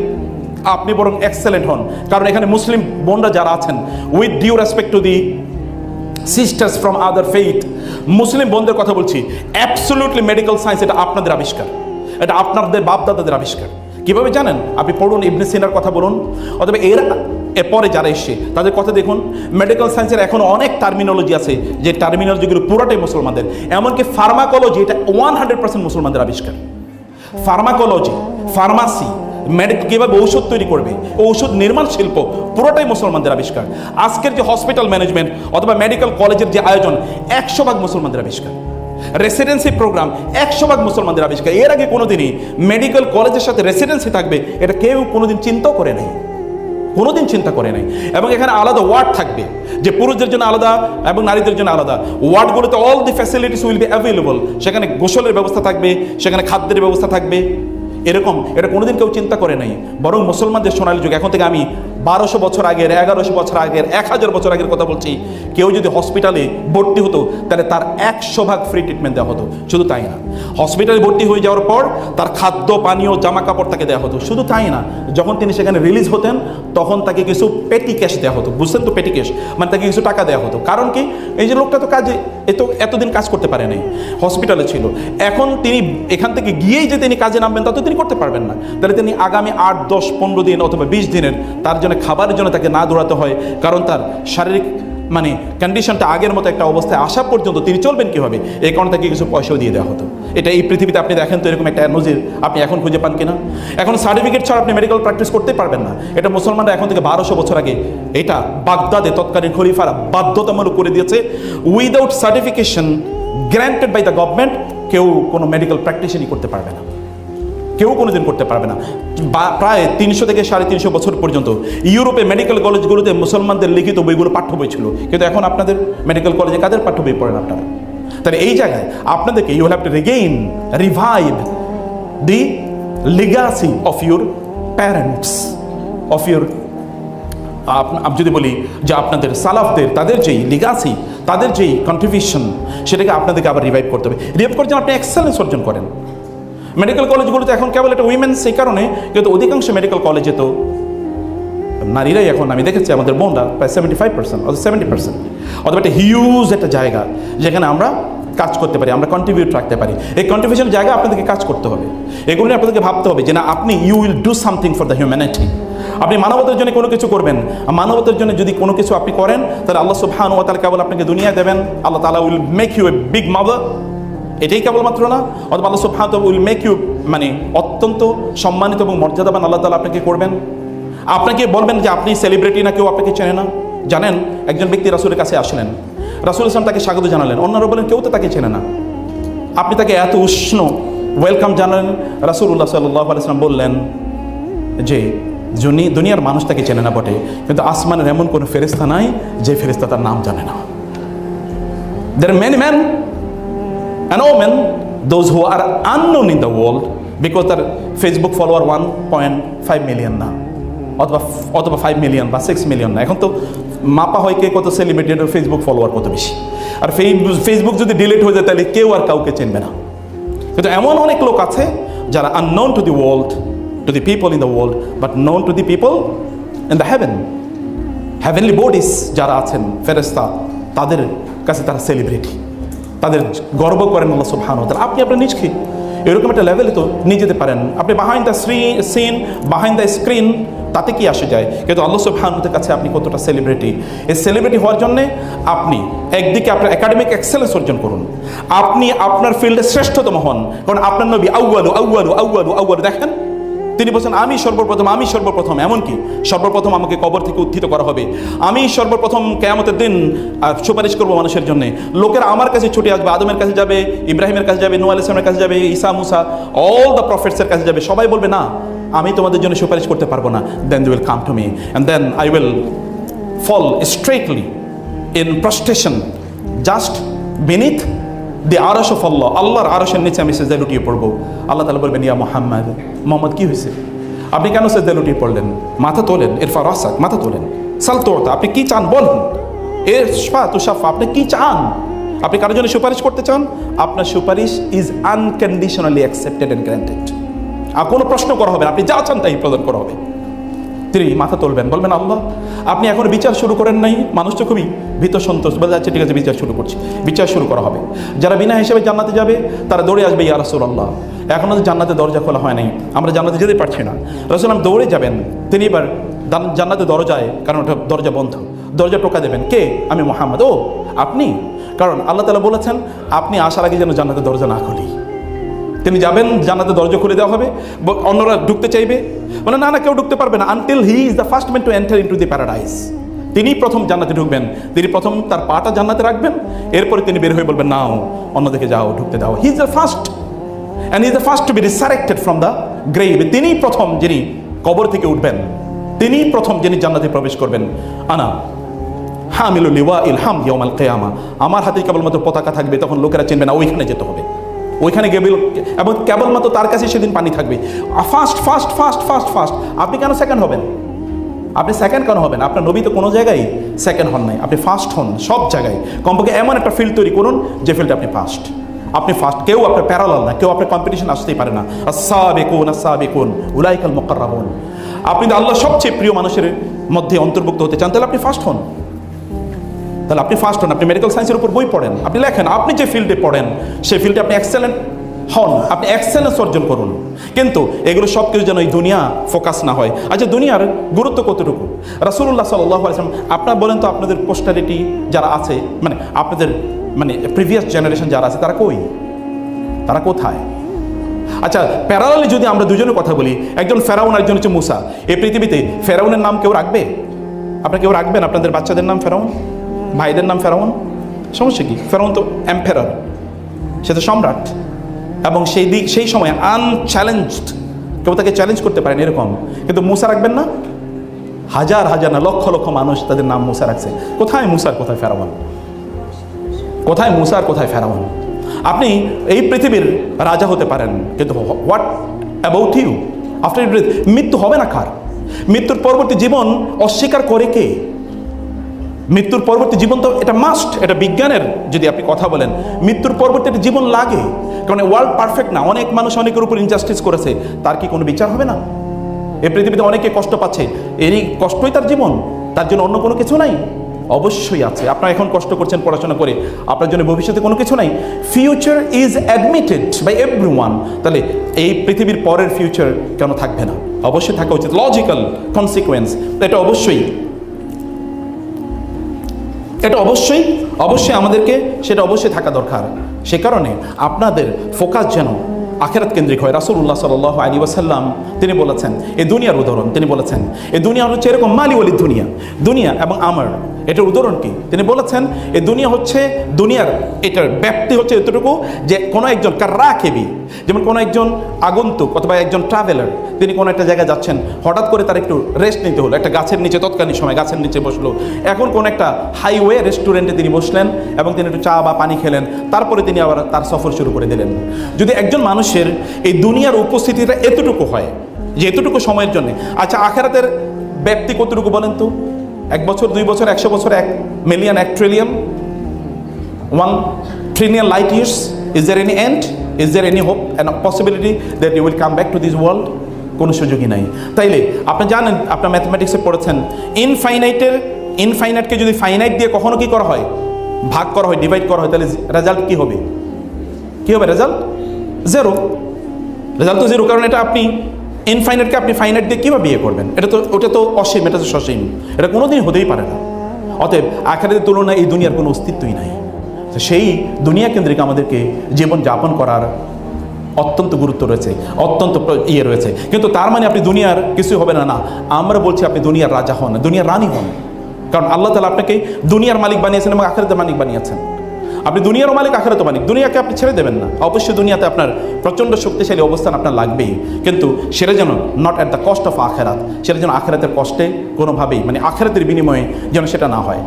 আপনি বরং এক্সেলেন্ট হন। কারণ এখানে মুসলিম বোনরা যারা আছেন, with due respect to the sisters from other faith, Muslim বোনদের কথা বলছি, অ্যাবসলিউটলি মেডিকেল সায়েন্স এটা আপনাদের আবিষ্কার, এটা আপনাদের বাপদাদাদের আবিষ্কার। কিভাবে জানেন? আপনি পড়ুন, ইবনে সিনার কথা বলুন, অথবা এরপরে যারা এসছে তাদের কথা দেখুন। মেডিকেল সায়েন্সের এখন অনেক টার্মিনোলজি আছে, যে টার্মিনোলজিগুলো পুরোটাই মুসলমানদের। এমনকি ফার্মাকোলজি, এটা 100% মুসলমানদের আবিষ্কার। ফার্মাকোলজি, ফার্মাসি, কীভাবে ঔষধ তৈরি করবে, ঔষধ নির্মাণ শিল্প, পুরোটাই মুসলমানদের আবিষ্কার। আজকের যে হসপিটাল ম্যানেজমেন্ট অথবা মেডিকেল কলেজের যে আয়োজন, 100% মুসলমানদের আবিষ্কার। রেসিডেন্সি প্রোগ্রাম 100% মুসলমানদের আবিষ্কার। এর আগে কোনোদিনই মেডিকেল কলেজের সাথে রেসিডেন্সি থাকবে এটা কেউ কোনোদিন চিন্তাও করে নাই, কোনোদিন চিন্তা করে নাই। এবং এখানে আলাদা ওয়ার্ড থাকবে, যে পুরুষদের জন্য আলাদা এবং নারীদের জন্য আলাদা। ওয়ার্ডগুলোতে all the facilities will be available. সেখানে গোসলের ব্যবস্থা থাকবে, সেখানে খাদ্যের ব্যবস্থা থাকবে। এরকম এটা কোনোদিন কেউ চিন্তা করে নাই। বরং মুসলমানদের সোনালী যুগ, এখন থেকে আমি 1200 বছর আগের, 1100 বছর আগের, 1000 বছর আগের কথা বলছি, কেউ যদি হসপিটালে ভর্তি হতো তাহলে তার 100% ফ্রি ট্রিটমেন্ট দেওয়া হতো। শুধু তাই না, হসপিটালে ভর্তি হয়ে যাওয়ার পর তার খাদ্য পানীয় জামা কাপড় তাকে দেওয়া হতো। শুধু তাই না, যখন তিনি সেখানে রিলিজ হতেন তখন তাকে কিছু পেটি ক্যাশ দেওয়া হতো। বুঝছেন তো পেটি ক্যাশ মানে? তাকে কিছু টাকা দেওয়া হতো। কারণ কি? এই যে লোকটা তো কাজে এতদিন কাজ করতে পারে নাই, হসপিটালে ছিল, এখন তিনি এখান থেকে গিয়েই যে তিনি কাজে নামবেন তা তো তিনি করতে পারবেন না। তাহলে তিনি আগামী 8, 10, 15 দিন অথবা 20 দিনের তার জন্য খাবারের জন্য তাকে না দৌড়াতে হয়, কারণ তার শারীরিক কন্ডিশনটা আগের মতো একটা অবস্থায় আসা পর্যন্ত তিনি চলবেন কীভাবে, এই কারণে তাকে কিছু পয়সাও দিয়ে দেওয়া হতো। এটা এই পৃথিবীতে আপনি দেখেন তো এরকম একটা নজির আপনি এখন খুঁজে পান কিনা? এখন সার্টিফিকেট ছাড়া আপনি মেডিকেল প্র্যাকটিস করতে পারবেন না। এটা মুসলমানরা এখন থেকে 1200 বছর আগে এটা বাগদাদে তৎকালীন খলিফারা বাধ্যতামূলক করে দিয়েছে। Without certification granted by the government কেউ কোনো মেডিকেল প্র্যাকটিসই করতে পারবে না, কেউ কোনোদিন করতে পারবে না। প্রায় 300 থেকে 350 বছর পর্যন্ত ইউরোপে মেডিকেল কলেজগুলোতে মুসলমানদের লিখিত বইগুলো পাঠ্য বই ছিল, কিন্তু এখন আপনাদের মেডিকেল কলেজে কাদের পাঠ্য বই পড়েন আপনারা? তাহলে এই জায়গায় আপনাদেরকে you have to regain, revive the legacy of your parents, of your, যদি বলি যে আপনাদের সালাফদের, তাদের যেই লিগাসি, তাদের যেই কন্ট্রিবিউশন, সেটাকে আপনাদেরকে আবার রিভাইভ করতে হবে। রিভাইভ করে যেন আপনি এক্সেলেন্স অর্জন করেন। মেডিকেল কলেজগুলোতে এখন কেবল একটা উইমেন্স, সেই কারণে কিন্তু অধিকাংশ মেডিকেল কলেজে তো নারীরাই এখন, আমি দেখেছি আমাদের বোনরা প্রায় 75% অথবা 70%, অথবা একটা হিউজ একটা জায়গা যেখানে আমরা কাজ করতে পারি, আমরা কন্ট্রিবিউট রাখতে পারি। এই কন্ট্রিবিউশনের জায়গায় আপনাদেরকে কাজ করতে হবে, এগুলো নিয়ে আপনাদেরকে ভাবতে হবে যে না, আপনি you will do something for the humanity. আপনি মানবতার জন্য কোনো কিছু করবেন, মানবতার জন্য যদি কোনো কিছু আপনি করেন তাহলে আল্লাহ সুবহানাহু ওয়া তাআলা কেবল আপনাকে দুনিয়া দেবেন, আল্লাহ তাআলা will make you a big mother. এটাই কেবলমাত্র না, অথবা আল্লাহ সুবহানাহু ওয়া তাআলা উইল মেক ইউ, অত্যন্ত সম্মানিত এবং মর্যাদাবান আল্লাহ তাআলা আপনাকে করবেন। আপনাকে বলবেন যে আপনি সেলিব্রিটি না, কেউ আপনাকে চেনে না। জানেন, একজন ব্যক্তি রাসূলের কাছে আসলেন, রাসূল ইসলাম তাকে স্বাগত জানালেন, অন্যরা বলেন কেউ তো তাকে চেনে না, আপনি তাকে এত উষ্ণ ওয়েলকাম জানালেন। রাসূলুল্লাহ সাল্লাল্লাহু আলাইহি ওয়াসাল্লাম বললেন যে দুনিয়ার মানুষ তাকে চেনে না বটে, কিন্তু আসমানের এমন কোনো ফেরেশতা নাই যে ফেরেশতা তার নাম জানে না। There are many men and women, those who are unknown in the world because তার ফেসবুক ফলোয়ার 1.5 মিলিয়ন না, অথবা 5 মিলিয়ন বা 6 মিলিয়ন না। এখন তো মাপা হয় কে কত সেলিব্রিটির ফেসবুক ফলোয়ার কত বেশি। আর ফেসবুক যদি ডিলিট হয়ে যায় তাহলে কেউ আর কাউকে চিনবে না। কিন্তু এমন অনেক লোক আছে যারা unknown to the world, to the people in the world, but known to the people in the heaven, heavenly bodies যারা আছেন ফেরেশতা, তাদের কাছে তারা সেলিব্রিটি, তাদের গর্ব করেন আল্লাহ সুবহানাহু ওয়া তাআলা। আপনি আপনার নিজকে এরকম একটা লেভেলে তো নিয়ে যেতে পারেন। আপনি behind the scene, behind the screen, তাতে কি আসে যায়, কিন্তু আল্লাহ সুবহানাহু ওয়া তাআলার কাছে আপনি কতটা সেলিব্রিটি। এই সেলিব্রিটি হওয়ার জন্যে আপনি একদিকে আপনার একাডেমিক এক্সেলেন্স অর্জন করুন, আপনি আপনার ফিল্ডে শ্রেষ্ঠতম হন, কারণ আপনার নবী আউয়ালু আউয়ালু আউয়ালু আউয়ালু। দেখেন তিনি বলছেন আমি সর্বপ্রথম, এমনকি সর্বপ্রথম আমাকে কবর থেকে উত্থিত করা হবে, আমি সর্বপ্রথম কিয়ামতের দিন সুপারিশ করব মানুষের জন্য। লোকেরা আমার কাছে ছুটে আসবে, আদমের কাছে যাবে, ইব্রাহিমের কাছে যাবে, নূহ আলাইহিস সালামের কাছে যাবে, ঈসা, মুসা, অল দ্য প্রফেটসের কাছে যাবে। সবাই বলবে না, আমি তোমাদের জন্য সুপারিশ করতে পারবো না। Then they will come to me and then I will fall straightly in prostration just beneath the আরশ অফ আল্লাহ, আল্লাহর আরশের নিচে আমি সেজদায় লুটিয়ে পড়বো। আল্লাহ তাআলা বলবেন, ইয়া মুহাম্মদ, মোহাম্মদ কি হয়েছে, আপনি কেন সেজদায় লুটিয়ে পড়লেন? মাথা তোলেন, ইরফা রাসাক, মাথা তোলেন, সাল তোরতা, আপনি কি চান বলুন, ইরফা তুশাফা, আপনি কি চান? আপনি কারোর জন্য সুপারিশ করতে চান, আপনার সুপারিশ is unconditionally accepted and granted. আর কোনো প্রশ্ন করা হবে না, আপনি যা চান তাই প্রদান করা হবে। তিনি মাথা তুলবেন, বলবেন, আল্লাহ আপনি এখন বিচার শুরু করেন নাই। মানুষ তো খুবই ভীত সন্তোষ, বলে যাচ্ছে ঠিক আছে বিচার শুরু করছি। বিচার শুরু করা হবে। যারা বিনা হিসেবে জান্নাতে যাবে তারা দৌড়ে আসবে, ইয়া রাসূলুল্লাহ এখনও তো জান্নাতে দরজা খোলা হয় নাই, আমরা জান্নাতে যেতে পারছি না। রাসূলুল্লাহ দৌড়ে যাবেন, তিনি এবার জান্নাতে দরজায়, কারণ ওটা দরজা বন্ধ, দরজা টোকা দেবেন, কে? আমি মুহাম্মদ। ও আপনি? কারণ আল্লাহ তাআলা বলেছেন আপনি আসার আগে যেন জান্নাতে দরজা না খুলি। তিনি যাবেন, জান্নাতে দরজা খুলে দেওয়া হবে, অন্যরা ঢুকতে চাইবে, বলে না না কেউ ঢুকতে পারবে না, until he is the first man to enter into the paradise. তিনি প্রথম জান্নাতে ঢুকবেন, তিনি প্রথম তার পাটা জান্নাতে রাখবেন, এরপরে তিনি বের হয়ে বলবেন নাও অন্যদিকে যাও, ঢুকতে দাও। He is the first and he is the first to be resurrected from the grave. তিনি প্রথম যিনি কবর থেকে উঠবেন, তিনি প্রথম যিনি জান্নাতে প্রবেশ করবেন। আনা হামিলু লিওয়াইল হামদ ইয়াউমাল কিয়ামা, আমার হাতে কেবলমাত্র পতাকা থাকবে, তখন লোকেরা চিনবে না ওইখানে যেতে হবে, ওইখানে গেবে, এবং কেবলমাত্র তার কাছে সেদিন পানি থাকবে। Fast fast fast fast fast. আপনি কেন সেকেন্ড হবেন? আপনি সেকেন্ড কেন হবেন? আপনার নবী তো কোনো জায়গায় সেকেন্ড হন নাই, আপনি ফার্স্ট হন সব জায়গায়। কমপক্ষে এমন একটা ফিল্ড তৈরি করুন যে ফিল্ডে আপনি ফার্স্ট। আপনি ফার্স্ট, কেউ আপনার প্যারালাল না, কেউ আপনার কম্পিটিশন আসতেই পারে না। আস-সাবিকুন আস-সাবিকুন উলাইকাল মুকাররাবুন। আপনি আল্লাহ সবচেয়ে প্রিয় মানুষের মধ্যে অন্তর্ভুক্ত হতে চান, তাহলে আপনি ফার্স্ট হন। তাহলে আপনি ফার্স্ট হন। আপনি মেডিকেল সায়েন্সের উপর বই পড়েন, আপনি লেখেন, আপনি যে ফিল্ডে পড়েন সেই ফিল্ডে আপনি এক্সেলেন্ট হন, আপনি এক্সেলেন্স অর্জন করুন। কিন্তু এগুলো সব কিছু যেন এই দুনিয়া ফোকাস না হয়। আচ্ছা, দুনিয়ার গুরুত্ব কতটুকু? রাসূলুল্লাহ সাল্লাল্লাহু আলাইহি ওয়াসাল্লাম, আপনারা বলেন তো আপনাদের পোস্টারিটি যারা আছে, মানে আপনাদের প্রিভিয়াস জেনারেশন যারা আছে, তারা কই, তারা কোথায়? আচ্ছা, প্যারালালি যদি আমরা দুজনের কথা বলি, একজন ফেরাউন, একজন হচ্ছে মুসা। এই পৃথিবীতে ফেরাউনের নাম কেউ রাখবে? আপনারা কেউ রাখবেন আপনাদের বাচ্চাদের নাম ফেরাউন, ভাইদের নাম ফেরাউন? সমস্যা কি? ফেরাউন তো এম্পায়ার, সে তো সম্রাট, এবং সেই সময় আনচ্যালেঞ্জড, কেউ তাকে চ্যালেঞ্জ করতে পারেন এরকম। কিন্তু মুসা রাখবেন না? হাজার হাজার না লক্ষ লক্ষ মানুষ তাদের নাম মুসা রাখছে। কোথায় মুসার, কোথায় ফেরাউন? কোথায় মুসার, কোথায় ফেরাউন? আপনি এই পৃথিবীর রাজা হতে পারেন, কিন্তু what about you after you death? মৃত্যু হবে না কার? মৃত্যুর পরবর্তী জীবন অস্বীকার করে কে? মৃত্যুর পরবর্তী জীবন তো এটা মাস্ট, এটা বিজ্ঞানের যদি আপনি কথা বলেন, মৃত্যুর পরবর্তী একটা জীবন লাগে। কারণ ওয়ার্ল্ড পারফেক্ট না, অনেক মানুষ অনেকের উপর ইনজাস্টিস করেছে, তার কি কোনো বিচার হবে না? এই পৃথিবীতে অনেকে কষ্ট পাচ্ছে, এরই কষ্টই তার জীবন, তার জন্য অন্য কোনো কিছু নাই? অবশ্যই আছে। আপনারা এখন কষ্ট করছেন পড়াশোনা করে, আপনার জন্য ভবিষ্যতে কোনো কিছু নাই। Future is admitted by everyone. তাহলে এই পৃথিবীর পরের ফিউচার কেন থাকবে না? অবশ্যই থাকা উচিত, লজিক্যাল কনসিকুয়েন্স। এটা অবশ্যই অবশ্যই আমাদেরকে সেটা অবশ্যই থাকা দরকার। সে কারণে আপনাদের ফোকাস যেন আখিরাত কেন্দ্রিক হয়। রাসূলুল্লাহ সাল্লাল্লাহু আলাইহি ওয়াসাল্লাম তিনি বলেছেন, এই দুনিয়ার উদাহরণ তিনি বলেছেন, এই দুনিয়া হচ্ছে এরকম মালি ওয়ালিদ দুনিয়া এবং আমার, এটার উদাহরণ কি? তিনি বলেছেন এই দুনিয়া হচ্ছে, দুনিয়ার এটার ব্যাপ্তি হচ্ছে এতটুকু যে কোনো একজন কাররাকিবি, যেমন কোনো একজন আগন্তুক অথবা একজন ট্রাভেলার, তিনি কোনো একটা জায়গায় যাচ্ছেন, হঠাৎ করে তার একটু রেস্ট নিতে হলো, একটা গাছের নিচে, তৎকালীন সময় গাছের নিচে বসলো। এখন কোনো একটা হাইওয়ে রেস্টুরেন্টে তিনি বসলেন এবং তিনি একটু চা বা পানি খেলেন, তারপরে তিনি আবার তার সফর শুরু করে দিলেন। যদি একজন মানুষের এই দুনিয়ার উপস্থিতিটা এতটুকু হয়, যে এতটুকু সময়ের জন্য, আচ্ছা আখিরাতের ব্যাপ্তি কতটুকু বলেন তো? 1 বছর, 2 বছর, 100 বছর, 1 million, 1 trillion, 1 trillion light years? Is there any end? Is there any hope and possibility that you will come back to this world? কোনো সুযোগই নাই। তাইলে আপনি জানেন, আপনার ম্যাথমেটিক্সে পড়েছেন, ইনফাইনাইটকে যদি ফাইনাইট দিয়ে কখনো কি করা হয়, ভাগ করা হয়, ডিভাইড করা হয়, তাহলে রেজাল্ট কি হবে? Result zero. রেজাল্ট তো জিরো, কারণ এটা আপনি ইনফাইনাইটকে আপনি ফাইনাইট দিয়ে কীভাবে বিয়ে করবেন? ওটা তো অসীম, এটা তো সসীম, এটা কোনোদিন হতেই পারে না। অতএব আখিরাতের তুলনায় এই দুনিয়ার কোনো অস্তিত্বই নাই। সেই দুনিয়া কেন্দ্রিক আমাদেরকে জীবন যাপন করার অত্যন্ত গুরুত্ব রয়েছে, অত্যন্ত ইয়ে রয়েছে। কিন্তু তার মানে আপনি দুনিয়ার কিছু হবে না, না, আমরা বলছি আপনি দুনিয়ার রাজা হন, দুনিয়ার রানী হন। কারণ আল্লাহ তাআলা আপনাকে দুনিয়ার মালিক বানিয়েছেন এবং আখিরাতের মালিক বানিয়েছেন। আপনি দুনিয়ারও মালিক, আখিরাতের মালিক। দুনিয়াকে আপনি ছেড়ে দেবেন না। অবশ্যই দুনিয়াতে আপনার প্রচণ্ড শক্তিশালী অবস্থান আপনার লাগবেই, কিন্তু সেটা যেন not at the cost of আখিরাত, সেটা যেন আখিরাতের কষ্টে কোনোভাবেই, মানে আখিরাতের বিনিময়ে যেন সেটা না হয়।